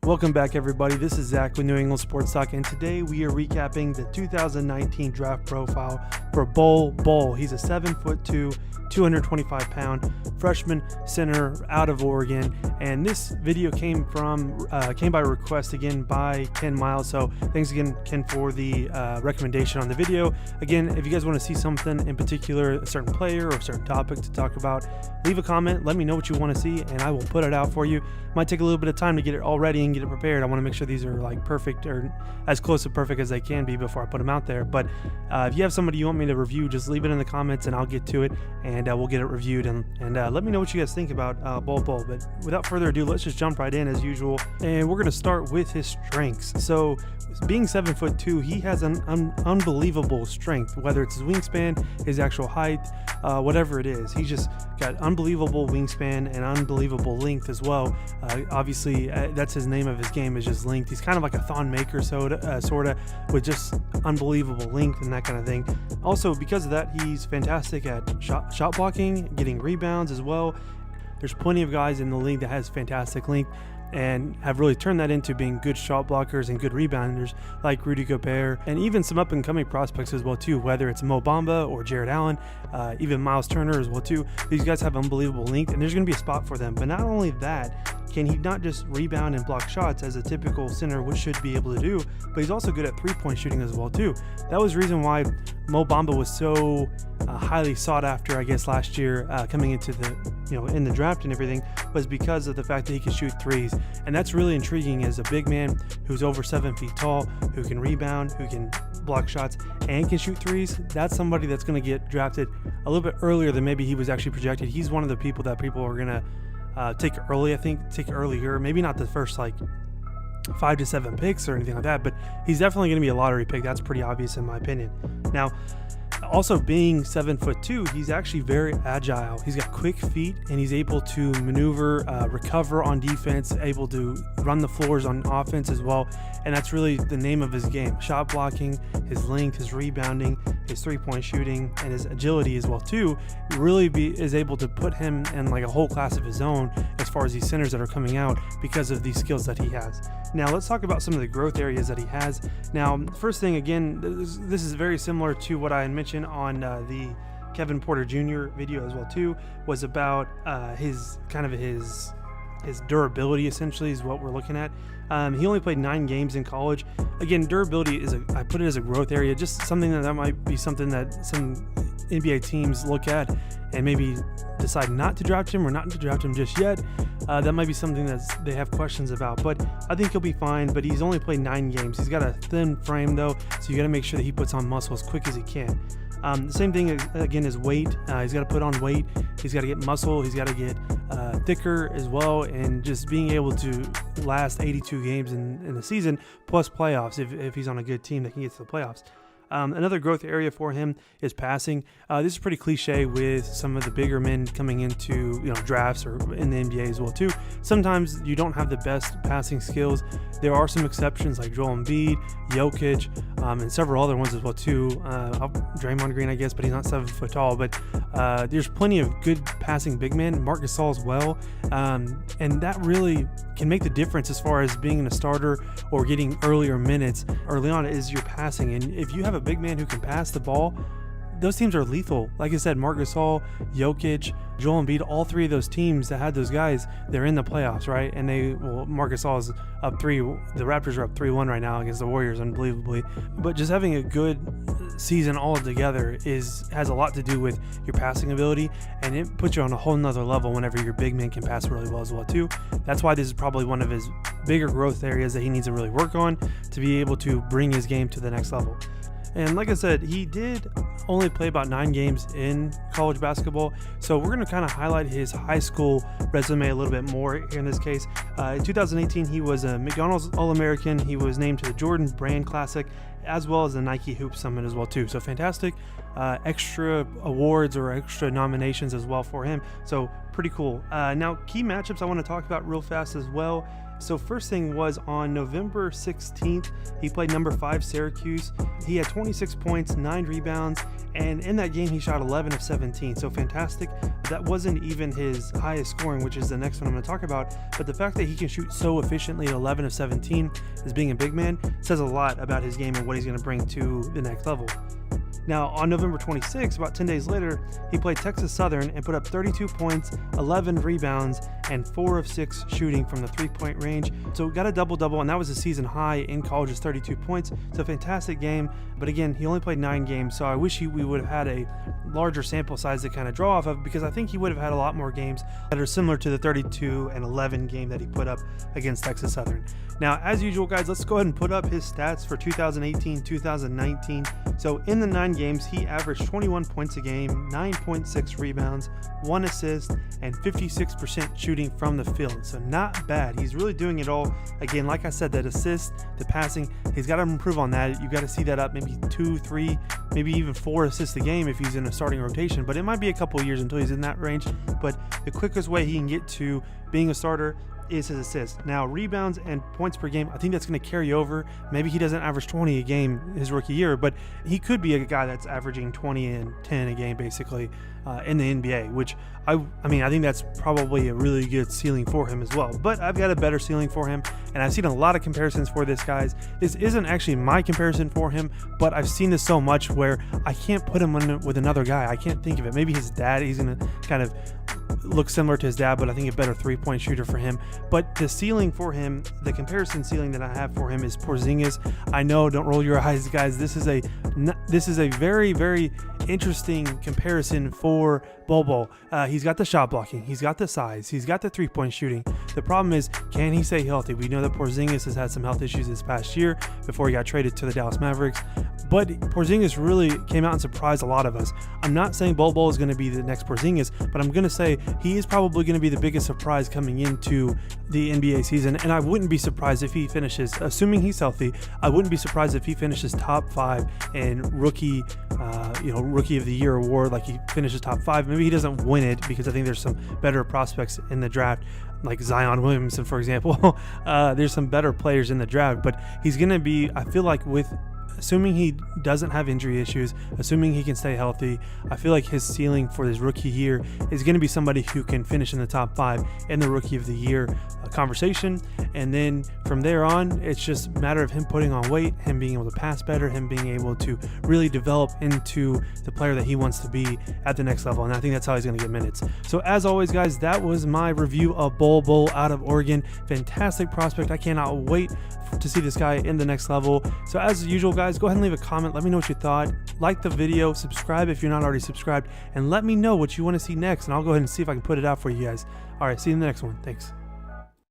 Welcome back, everybody. This is Zach with New England Sports Talk, and today we are recapping the 2019 draft profile for Bol Bol. He's a 7'2", 225-pound freshman center out of Oregon, and this video came by request again by Ken Miles. So thanks again, Ken, for the recommendation on the video. Again, if you guys want to see something in particular, a certain player or a certain topic to talk about, leave a comment. Let me know what you want to see, and I will put it out for you. Might take a little bit of time to get it all ready and get it prepared. I want to make sure these are like perfect or as close to perfect as they can be before I put them out there. But if you have somebody you want me to review, just leave it in the comments and I'll get to it, and we'll get it reviewed, and let me know what you guys think about Bol Bol. But without further ado, let's just jump right in as usual, and we're going to start with his strengths. So being 7'2", he has an unbelievable strength, whether it's his wingspan, his actual height, whatever it is. He's just got unbelievable wingspan and unbelievable length as well. Obviously, that's his name of his game, is just length. He's kind of like a Thon Maker, sort of, with just unbelievable length and that kind of thing. Also, because of that, he's fantastic at shot blocking, getting rebounds as well. There's plenty of guys in the league that has fantastic length and have really turned that into being good shot blockers and good rebounders, like Rudy Gobert, and even some up-and-coming prospects as well too, whether it's Mo Bamba or Jared Allen, even Miles Turner as well too. These guys have unbelievable length, and there's going to be a spot for them. But not only that, can he not just rebound and block shots as a typical center should be able to do, but he's also good at three-point shooting as well too. That was the reason why Mo Bamba was so highly sought after, I guess, last year, coming into the, in the draft and everything, was because of the fact that he can shoot threes. And that's really intriguing as a big man who's over 7 feet tall, who can rebound, who can block shots, and can shoot threes. That's somebody that's going to get drafted a little bit earlier than maybe he was actually projected. He's one of the people that people are going to take earlier, maybe not the first 5 to 7 picks or anything like that, but he's definitely going to be a lottery pick. That's pretty obvious in my opinion. Now, also being 7'2", he's actually very agile. He's got quick feet, and he's able to maneuver, recover on defense, able to run the floors on offense as well. And that's really the name of his game: shot blocking, his length, his rebounding, his three-point shooting, and his agility as well too. Really is able to put him in like a whole class of his own as far as these centers that are coming out because of these skills that he has. Now let's talk about some of the growth areas that he has. Now, first thing, again, this is very similar to what I had mentioned on the Kevin Porter Jr. video as well too, was about his durability, essentially, is what we're looking at. He only played 9 games in college. Again, durability I put it as a growth area, just something that might be something that some NBA teams look at and maybe decide not to draft him or not to draft him just yet. That might be something that they have questions about, but I think he'll be fine. But he's only played 9 games. He's got a thin frame though, so you got to make sure that he puts on muscle as quick as he can. The same thing again is weight. He's got to put on weight. He's got to get muscle. He's got to get thicker as well, and just being able to last 82 games in the season plus playoffs if he's on a good team that can get to the playoffs. Another growth area for him is passing. This is pretty cliche with some of the bigger men coming into drafts or in the NBA as well too. Sometimes you don't have the best passing skills. There are some exceptions like Joel Embiid, Jokic, and several other ones as well too. Draymond Green, I guess, but he's not 7 foot tall. But there's plenty of good passing big men. Marc Gasol as well, and that really can make the difference as far as being a starter or getting earlier minutes early on, is your passing. And if you have a big man who can pass the ball, those teams are lethal. Like I said, Marc Gasol, Jokic, Joel Embiid, all 3 of those teams that had those guys, they're in the playoffs, right? And Marc Gasol is up 3. The Raptors are up 3-1 right now against the Warriors, unbelievably. But just having a good season all together has a lot to do with your passing ability, and it puts you on a whole nother level whenever your big man can pass really well as well too. That's why this is probably one of his bigger growth areas that he needs to really work on to be able to bring his game to the next level. And like I said, he did only play about 9 games in college basketball, so we're going to kind of highlight his high school resume a little bit more here in this case. In 2018, he was a McDonald's All-American. He was named to the Jordan Brand Classic as well as the Nike Hoop Summit as well too. So fantastic extra awards or extra nominations as well for him. So pretty cool. Now, key matchups I want to talk about real fast as well So first thing was on November 16th, he played number 5 Syracuse. He had 26 points, 9 rebounds, and in that game he shot 11 of 17. So fantastic. That wasn't even his highest scoring, which is the next one I'm going to talk about. But the fact that he can shoot so efficiently at 11 of 17 as being a big man says a lot about his game and what he's going to bring to the next level. Now, on November 26th, about 10 days later, he played Texas Southern and put up 32 points, 11 rebounds, and 4 of 6 shooting from the three-point range. So got a double-double, and that was a season high in college's 32 points. It's a fantastic game, but again, he only played 9 games, so I wish we would have had a larger sample size to kind of draw off of, because I think he would have had a lot more games that are similar to the 32 and 11 game that he put up against Texas Southern. Now, as usual, guys, let's go ahead and put up his stats for 2018-2019. So in the 9 games, he averaged 21 points a game, 9.6 rebounds, 1 assist, and 56% shooting from the field. So not bad. He's really doing it all. Again, like I said, that assist, the passing, he's got to improve on that. You got to see that up maybe 2, 3, maybe even 4 assists a game if he's in a starting rotation. But it might be a couple years until he's in that range. But the quickest way he can get to being a starter is his assists. Now, rebounds and points per game, I think that's going to carry over. Maybe he doesn't average 20 a game his rookie year, but he could be a guy that's averaging 20 and 10 a game basically in the NBA, which I mean, I think that's probably a really good ceiling for him as well. But I've got a better ceiling for him, and I've seen a lot of comparisons for this, guys. This isn't actually my comparison for him, but I've seen this so much where I can't put him with another guy. I can't think of it. Maybe his dad, he's going to kind of look similar to his dad, but I think a better three-point shooter for him. But the ceiling for him, the comparison ceiling that I have for him is Porzingis. I know, don't roll your eyes, guys. This is a very, very interesting comparison for Bol Bol. He's got the shot blocking, he's got the size, he's got the three-point shooting. The problem is, can he stay healthy? We know that Porzingis has had some health issues this past year before he got traded to the Dallas Mavericks. But Porzingis really came out and surprised a lot of us. I'm not saying Bol Bol is going to be the next Porzingis, but I'm going to say he is probably going to be the biggest surprise coming into the NBA season. And I wouldn't be surprised if he finishes, assuming he's healthy, I wouldn't be surprised if he finishes top 5 in rookie of the year award. Like he finishes top 5. Maybe he doesn't win it because I think there's some better prospects in the draft, like Zion Williamson, for example. There's some better players in the draft, but he's going to be, I feel like, assuming he doesn't have injury issues, assuming he can stay healthy, I feel like his ceiling for his rookie year is going to be somebody who can finish in the top 5 in the rookie of the year conversation. And then from there on, it's just a matter of him putting on weight, him being able to pass better, him being able to really develop into the player that he wants to be at the next level. And I think that's how he's going to get minutes. So as always, guys, that was my review of Bol Bol out of Oregon. Fantastic prospect. I cannot wait to see this guy in the next level. So as usual, guys, go ahead and leave a comment. Let me know what you thought. Like the video, subscribe if you're not already subscribed, and let me know what you want to see next, and I'll go ahead and see if I can put it out for you guys. All right, see you in the next one. Thanks.